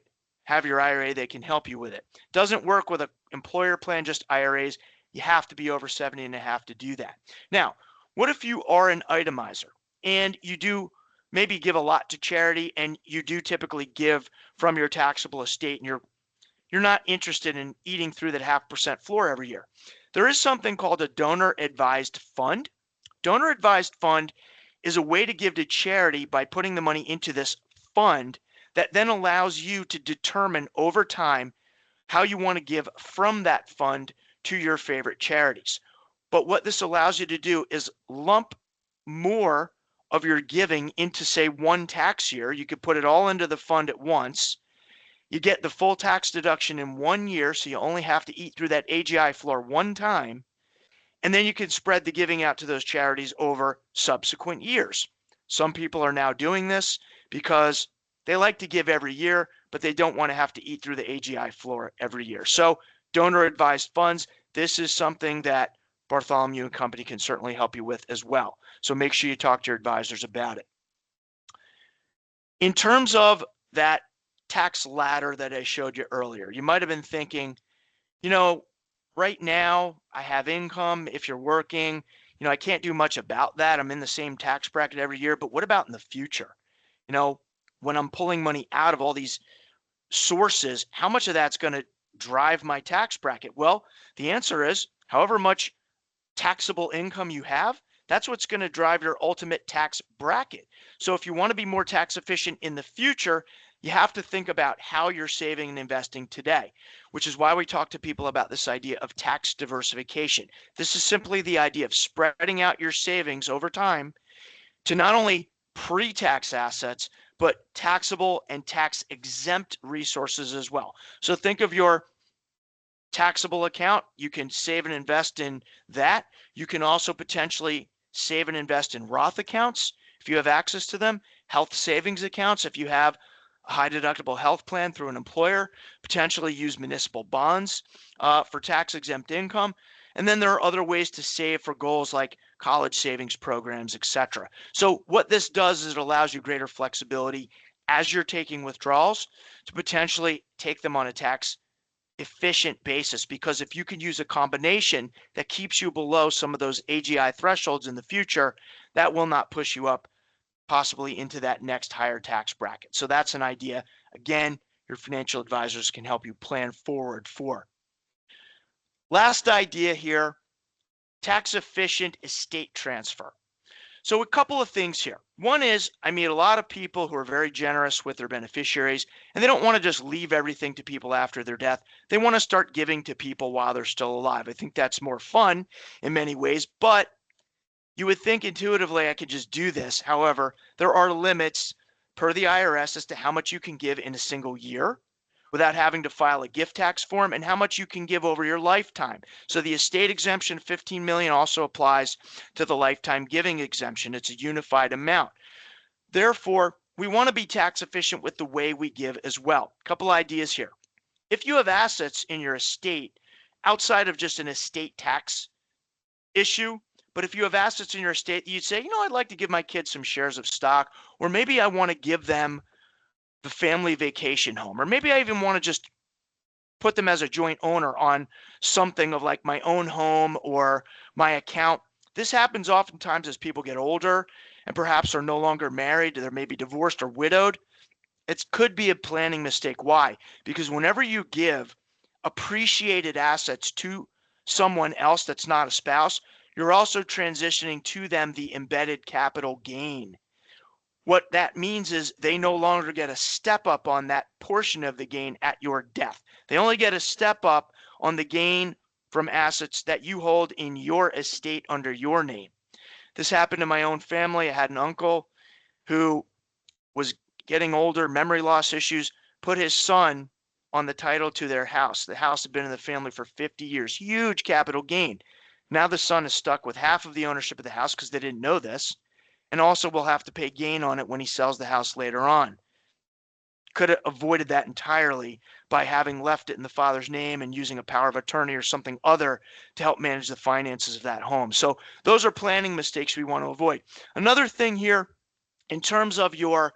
Speaker 2: have your IRA, they can help you with it. Doesn't work with an employer plan, just IRAs. You have to be over 70 and a half to do that. Now, what if you are an itemizer and you do maybe give a lot to charity and you do typically give from your taxable estate and you're not interested in eating through that 0.5% floor every year? There is something called a donor advised fund. Donor advised fund is a way to give to charity by putting the money into this fund that then allows you to determine over time how you want to give from that fund to your favorite charities. But what this allows you to do is lump more of your giving into, say, one tax year. You could put it all into the fund at once. You get the full tax deduction in 1 year, so you only have to eat through that AGI floor one time. And then you can spread the giving out to those charities over subsequent years. Some people are now doing this because they like to give every year, but they don't want to have to eat through the AGI floor every year. So donor advised funds, this is something that Bartholomew and Company can certainly help you with as well. So make sure you talk to your advisors about it. In terms of that tax ladder that I showed you earlier, you might have been thinking, right now I have income. If you're working, I can't do much about that. I'm in the same tax bracket every year, but what about in the future? When I'm pulling money out of all these sources, how much of that's going to drive my tax bracket? Well, the answer is however much taxable income you have, that's what's going to drive your ultimate tax bracket. So if you want to be more tax efficient in the future, you have to think about how you're saving and investing today, which is why we talk to people about this idea of tax diversification. This is simply the idea of spreading out your savings over time to not only pre-tax assets, but taxable and tax exempt resources as well. So think of your taxable account. You can save and invest in that. You can also potentially save and invest in Roth accounts if you have access to them, health savings accounts if you have a high deductible health plan through an employer, potentially use municipal bonds for tax exempt income. And then there are other ways to save for goals like college savings programs, etc. So what this does is it allows you greater flexibility as you're taking withdrawals to potentially take them on a tax efficient basis, because if you can use a combination that keeps you below some of those AGI thresholds in the future, that will not push you up possibly into that next higher tax bracket. So that's an idea. Again, your financial advisors can help you plan forward for. Last idea here, tax efficient estate transfer. So a couple of things here. One is I meet a lot of people who are very generous with their beneficiaries, and they don't want to just leave everything to people after their death. They want to start giving to people while they're still alive. I think that's more fun in many ways, but you would think intuitively I could just do this. However, there are limits per the IRS as to how much you can give in a single year without having to file a gift tax form, and how much you can give over your lifetime. So the estate exemption of 15 million also applies to the lifetime giving exemption. It's a unified amount. Therefore, we want to be tax efficient with the way we give as well. A couple ideas here. If you have assets in your estate outside of just an estate tax issue, but if you have assets in your estate that you'd say, I'd like to give my kids some shares of stock, or maybe I want to give them the family vacation home, or maybe I even want to just put them as a joint owner on something of like my own home or my account. This happens oftentimes as people get older and perhaps are no longer married, they're maybe divorced or widowed. It could be a planning mistake. Why? Because whenever you give appreciated assets to someone else that's not a spouse, you're also transitioning to them the embedded capital gain. What that means is they no longer get a step up on that portion of the gain at your death. They only get a step up on the gain from assets that you hold in your estate under your name. This happened in my own family. I had an uncle who was getting older, memory loss issues, put his son on the title to their house. The house had been in the family for 50 years. Huge capital gain. Now the son is stuck with half of the ownership of the house because they didn't know this, and also will have to pay gain on it when he sells the house later on. Could have avoided that entirely by having left it in the father's name and using a power of attorney or something other to help manage the finances of that home. So those are planning mistakes we want to avoid. Another thing here, in terms of your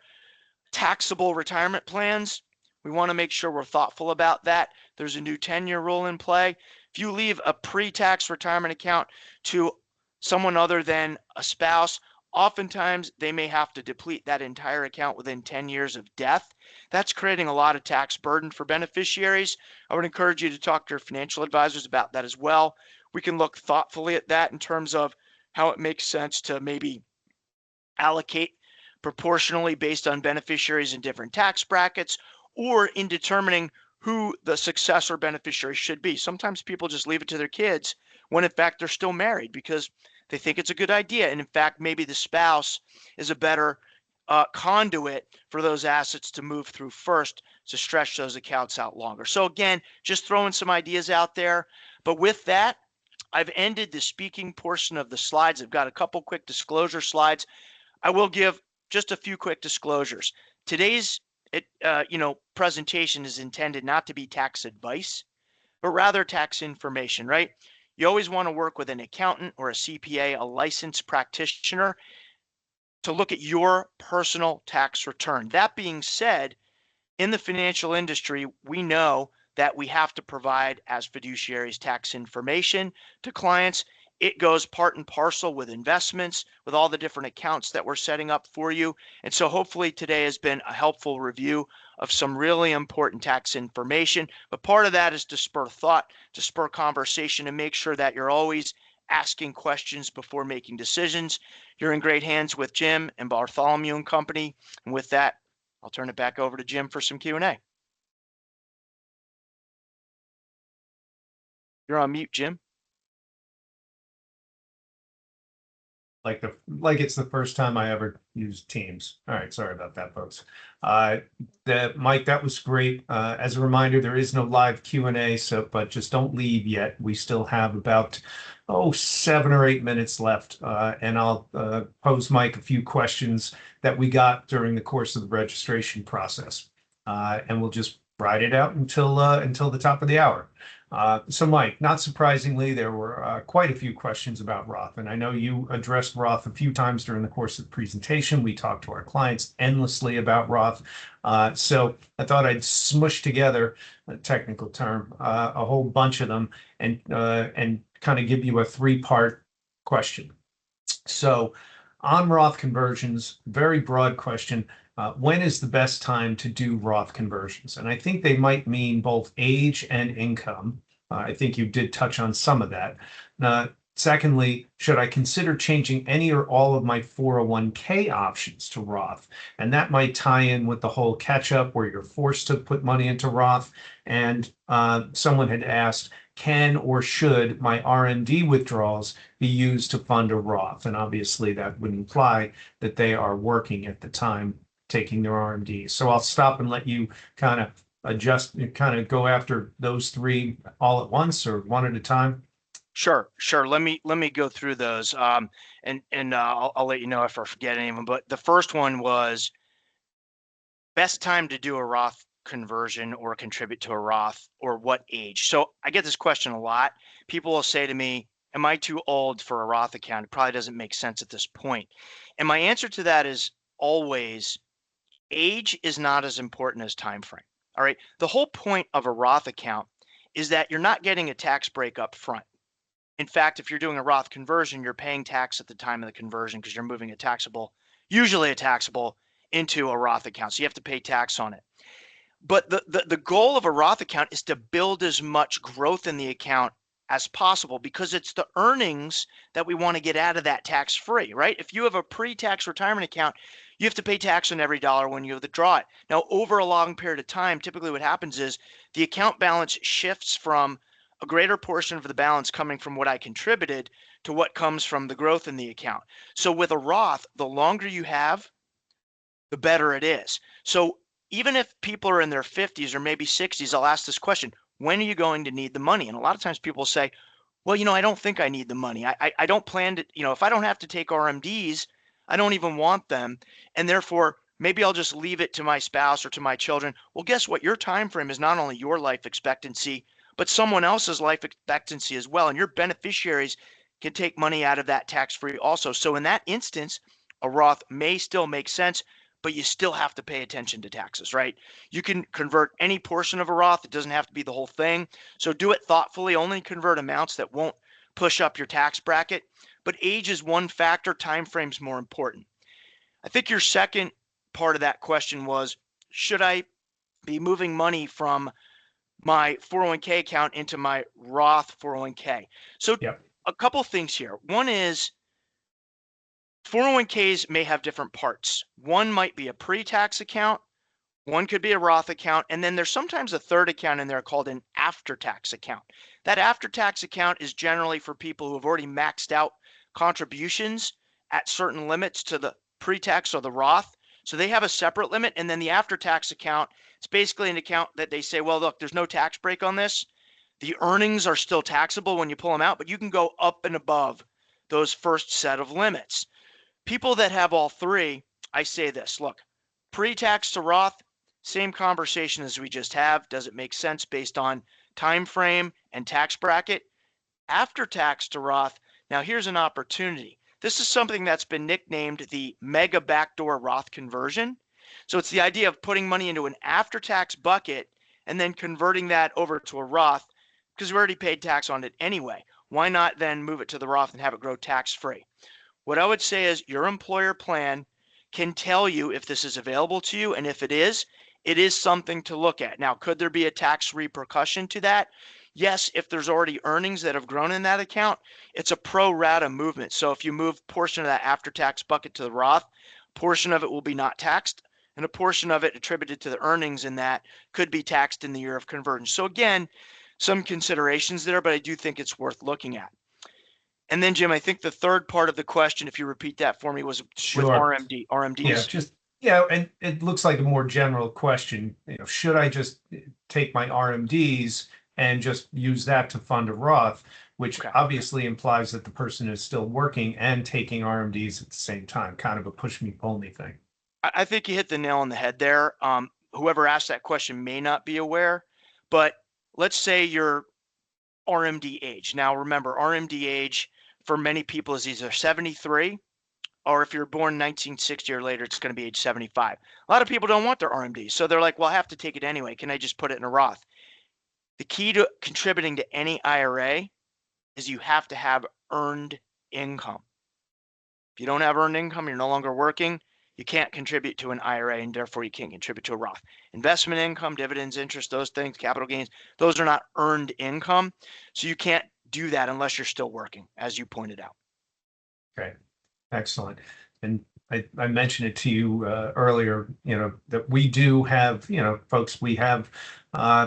Speaker 2: taxable retirement plans, we want to make sure we're thoughtful about that. There's a new 10-year rule in play. If you leave a pre-tax retirement account to someone other than a spouse, oftentimes they may have to deplete that entire account within 10 years of death. That's creating a lot of tax burden for beneficiaries. I would encourage you to talk to your financial advisors about that as well. We can look thoughtfully at that in terms of how it makes sense to maybe allocate proportionally based on beneficiaries in different tax brackets, or in determining who the successor beneficiary should be. Sometimes people just leave it to their kids when in fact they're still married because they think it's a good idea. And in fact, maybe the spouse is a better conduit for those assets to move through first to stretch those accounts out longer. So again, just throwing some ideas out there. But with that, I've ended the speaking portion of the slides. I've got a couple quick disclosure slides. I will give just a few quick disclosures. Today's presentation is intended not to be tax advice, but rather tax information, right? You always want to work with an accountant or a CPA, a licensed practitioner, to look at your personal tax return. That being said, in the financial industry, we know that we have to provide as fiduciaries tax information to clients. It goes part and parcel with investments, with all the different accounts that we're setting up for you. And so hopefully today has been a helpful review of some really important tax information. But part of that is to spur thought, to spur conversation, and make sure that you're always asking questions before making decisions. You're in great hands with Jim and Bartholomew and Company. And with that, I'll turn it back over to Jim for some Q&A. You're on mute, Jim.
Speaker 1: Like it's the first time I ever used Teams. All right, sorry about that, folks. Mike, that was great. As a reminder, there is no live Q&A, but just don't leave yet. We still have about 7 or 8 minutes left, and I'll pose Mike a few questions that we got during the course of the registration process, and we'll just ride it out until the top of the hour. So Mike, not surprisingly, there were quite a few questions about Roth, and I know you addressed Roth a few times during the course of the presentation. We talked to our clients endlessly about Roth, so I thought I'd smush together a technical term, a whole bunch of them, and kind of give you a 3-part question. So on Roth conversions, very broad question. When is the best time to do Roth conversions? And I think they might mean both age and income. I think you did touch on some of that. Secondly, should I consider changing any or all of my 401k options to Roth? And that might tie in with the whole catch up where you're forced to put money into Roth. And someone had asked, can or should my RMD withdrawals be used to fund a Roth? And obviously that would imply that they are working at the time taking their RMDs. So I'll stop and let you kind of adjust, kind of go after those 3 all at once or one at a time.
Speaker 2: Sure. Let me go through those, and I'll let you know if I forget any of them. But the first one was best time to do a Roth conversion or contribute to a Roth, or what age? So I get this question a lot. People will say to me, am I too old for a Roth account? It probably doesn't make sense at this point. And my answer to that is always, age is not as important as time frame. All right. The whole point of a Roth account is that you're not getting a tax break up front. In fact, if you're doing a Roth conversion, you're paying tax at the time of the conversion because you're moving usually a taxable into a Roth account. So you have to pay tax on it. But the goal of a Roth account is to build as much growth in the account as possible, because it's the earnings that we want to get out of that tax-free, right? If you have a pre-tax retirement account, you have to pay tax on every dollar when you withdraw it. Now, over a long period of time, typically what happens is the account balance shifts from a greater portion of the balance coming from what I contributed to what comes from the growth in the account. So with a Roth, the longer you have, the better it is. So even if people are in their 50s or maybe 60s, I'll ask this question: when are you going to need the money? And a lot of times people say, well, I don't think I need the money. I don't plan to, if I don't have to take RMDs, I don't even want them. And therefore, maybe I'll just leave it to my spouse or to my children. Well, guess what? Your time frame is not only your life expectancy, but someone else's life expectancy as well. And your beneficiaries can take money out of that tax-free also. So in that instance, a Roth may still make sense, but you still have to pay attention to taxes, right? You can convert any portion of a Roth. It doesn't have to be the whole thing. So do it thoughtfully. Only convert amounts that won't push up your tax bracket. But age is one factor. Time frame's more important. I think your second part of that question was, should I be moving money from my 401k account into my Roth 401k? So
Speaker 1: Yep.
Speaker 2: A couple things here. One is 401ks may have different parts. One might be a pre-tax account. One could be a Roth account, and then there's sometimes a third account in there called an after-tax account. That after-tax account is generally for people who have already maxed out contributions at certain limits to the pre-tax or the Roth. So they have a separate limit, and then the after-tax account is basically an account that they say, well, look, there's no tax break on this. The earnings are still taxable when you pull them out, but you can go up and above those first set of limits. People that have all three, I say this, look, pre-tax to Roth, same conversation as we just have. Does it make sense based on time frame and tax bracket? After tax to Roth, now here's an opportunity. This is something that's been nicknamed the mega backdoor Roth conversion. So it's the idea of putting money into an after-tax bucket and then converting that over to a Roth because we already paid tax on it anyway. Why not then move it to the Roth and have it grow tax-free? What I would say is your employer plan can tell you if this is available to you, and if it is something to look at. Now, could there be a tax repercussion to that? Yes, if there's already earnings that have grown in that account, it's a pro rata movement. So if you move portion of that after-tax bucket to the Roth, portion of it will be not taxed, and a portion of it attributed to the earnings in that could be taxed in the year of conversion. So again, some considerations there, but I do think it's worth looking at. And then, Jim, I think the third part of the question, if you repeat that for me, was with
Speaker 1: Sure. Yeah,
Speaker 2: RMDs.
Speaker 1: just and it looks like a more general question. Should I just take my RMDs and just use that to fund a Roth, which
Speaker 2: Okay.
Speaker 1: obviously implies that the person is still working and taking RMDs at the same time, kind of a push me pull me thing.
Speaker 2: I think you hit the nail on the head there. Whoever asked that question may not be aware, but let's say your RMD age. Now, remember, RMD age for many people is either 73, or if you're born 1960 or later, it's going to be age 75. A lot of people don't want their RMD. So they're like, well, I have to take it anyway. Can I just put it in a Roth? The key to contributing to any IRA is you have to have earned income. If you don't have earned income, you're no longer working, you can't contribute to an IRA, and therefore you can't contribute to a Roth. Investment income, dividends, interest, those things, capital gains, those are not earned income. So you can't do that unless you're still working, as you pointed out.
Speaker 1: Okay, excellent. And I mentioned it to you earlier, that we do have, folks, we have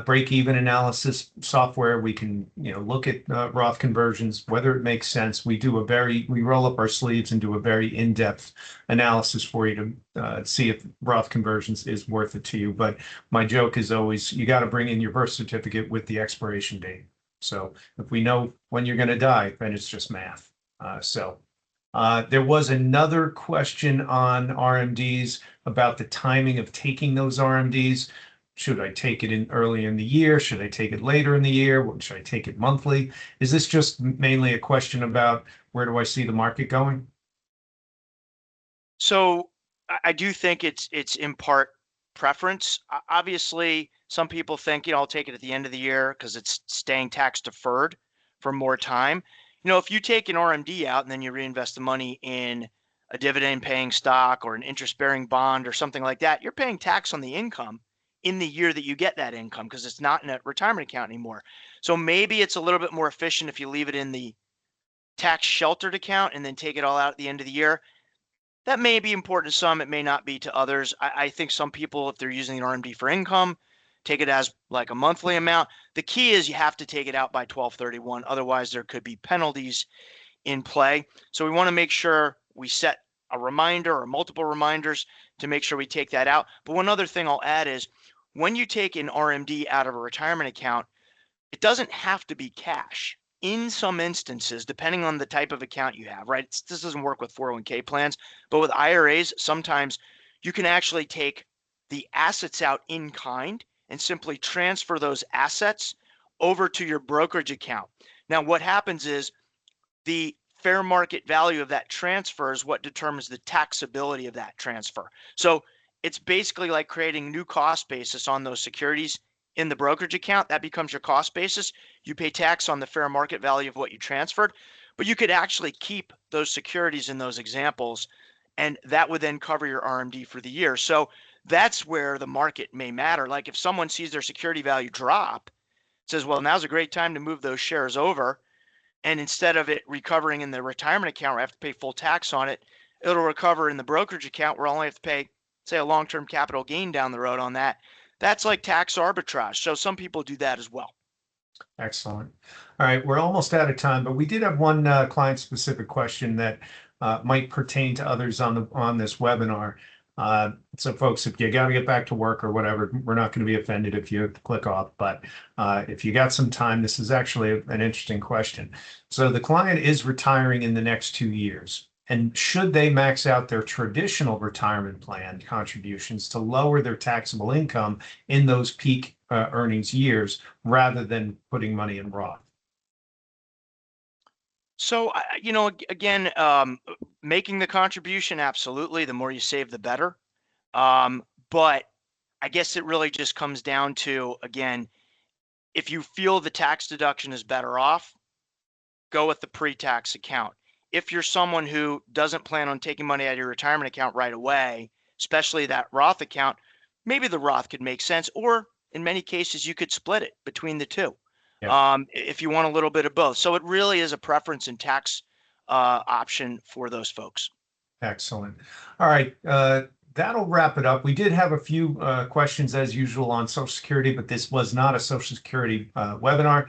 Speaker 1: break-even analysis software. We can, look at Roth conversions, whether it makes sense. We roll up our sleeves and do a very in-depth analysis for you to see if Roth conversions is worth it to you. But my joke is always, you got to bring in your birth certificate with the expiration date. So if we know when you're going to die, then it's just math. There was another question on RMDs about the timing of taking those RMDs. Should I take it in early in the year? Should I take it later in the year? Should I take it monthly? Is this just mainly a question about where do I see the market going?
Speaker 2: So I do think it's in part preference. Obviously, some people think, I'll take it at the end of the year because it's staying tax deferred for more time. If you take an RMD out and then you reinvest the money in a dividend paying stock or an interest bearing bond or something like that, you're paying tax on the income in the year that you get that income because it's not in a retirement account anymore. So maybe it's a little bit more efficient if you leave it in the tax sheltered account and then take it all out at the end of the year. That may be important to some, it may not be to others. I think some people, if they're using an RMD for income, take it as like a monthly amount. The key is you have to take it out by 12/31. Otherwise, there could be penalties in play. So we want to make sure we set a reminder or multiple reminders to make sure we take that out. But one other thing I'll add is when you take an RMD out of a retirement account, it doesn't have to be cash. In some instances, depending on the type of account you have, right? This doesn't work with 401k plans, but with IRAs, sometimes you can actually take the assets out in kind and simply transfer those assets over to your brokerage account. Now, what happens is the fair market value of that transfer is what determines the taxability of that transfer. So it's basically like creating new cost basis on those securities in the brokerage account. That becomes your cost basis. You pay tax on the fair market value of what you transferred, but you could actually keep those securities in those examples, and that would then cover your RMD for the year. So that's where the market may matter. Like if someone sees their security value drop, says, well, now's a great time to move those shares over. And instead of it recovering in the retirement account where I have to pay full tax on it, it'll recover in the brokerage account where I only have to pay say a long-term capital gain down the road on that, that's like tax arbitrage. So some people do that as well.
Speaker 1: Excellent. All right, we're almost out of time, but we did have one client-specific question that might pertain to others on this webinar. So, folks, if you got to get back to work or whatever, we're not going to be offended if you click off. But if you got some time, this is actually an interesting question. So, the client is retiring in the next 2 years. And should they max out their traditional retirement plan contributions to lower their taxable income in those peak earnings years rather than putting money in Roth?
Speaker 2: So, again, making the contribution, absolutely. The more you save, the better. But I guess it really just comes down to, again, if you feel the tax deduction is better off, go with the pre-tax account. If you're someone who doesn't plan on taking money out of your retirement account right away, especially that Roth account, maybe the Roth could make sense, or in many cases, you could split it between the two
Speaker 1: Yeah.
Speaker 2: if you want a little bit of both. So it really is a preference and tax option for those folks.
Speaker 1: Excellent. All right. That'll wrap it up. We did have a few questions as usual on Social Security, but this was not a Social Security webinar.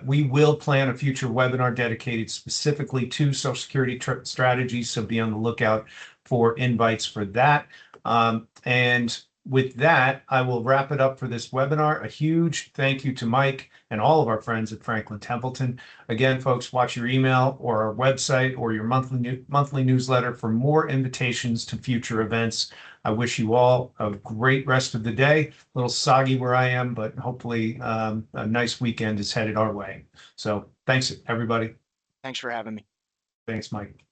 Speaker 1: We will plan a future webinar dedicated specifically to Social Security strategies, so be on the lookout for invites for that. And with that, I will wrap it up for this webinar. A huge thank you to Mike and all of our friends at Franklin Templeton. Again, folks, watch your email or our website or your monthly newsletter for more invitations to future events. I wish you all a great rest of the day. A little soggy where I am, but hopefully a nice weekend is headed our way. So thanks, everybody.
Speaker 2: Thanks for having me.
Speaker 1: Thanks, Mike.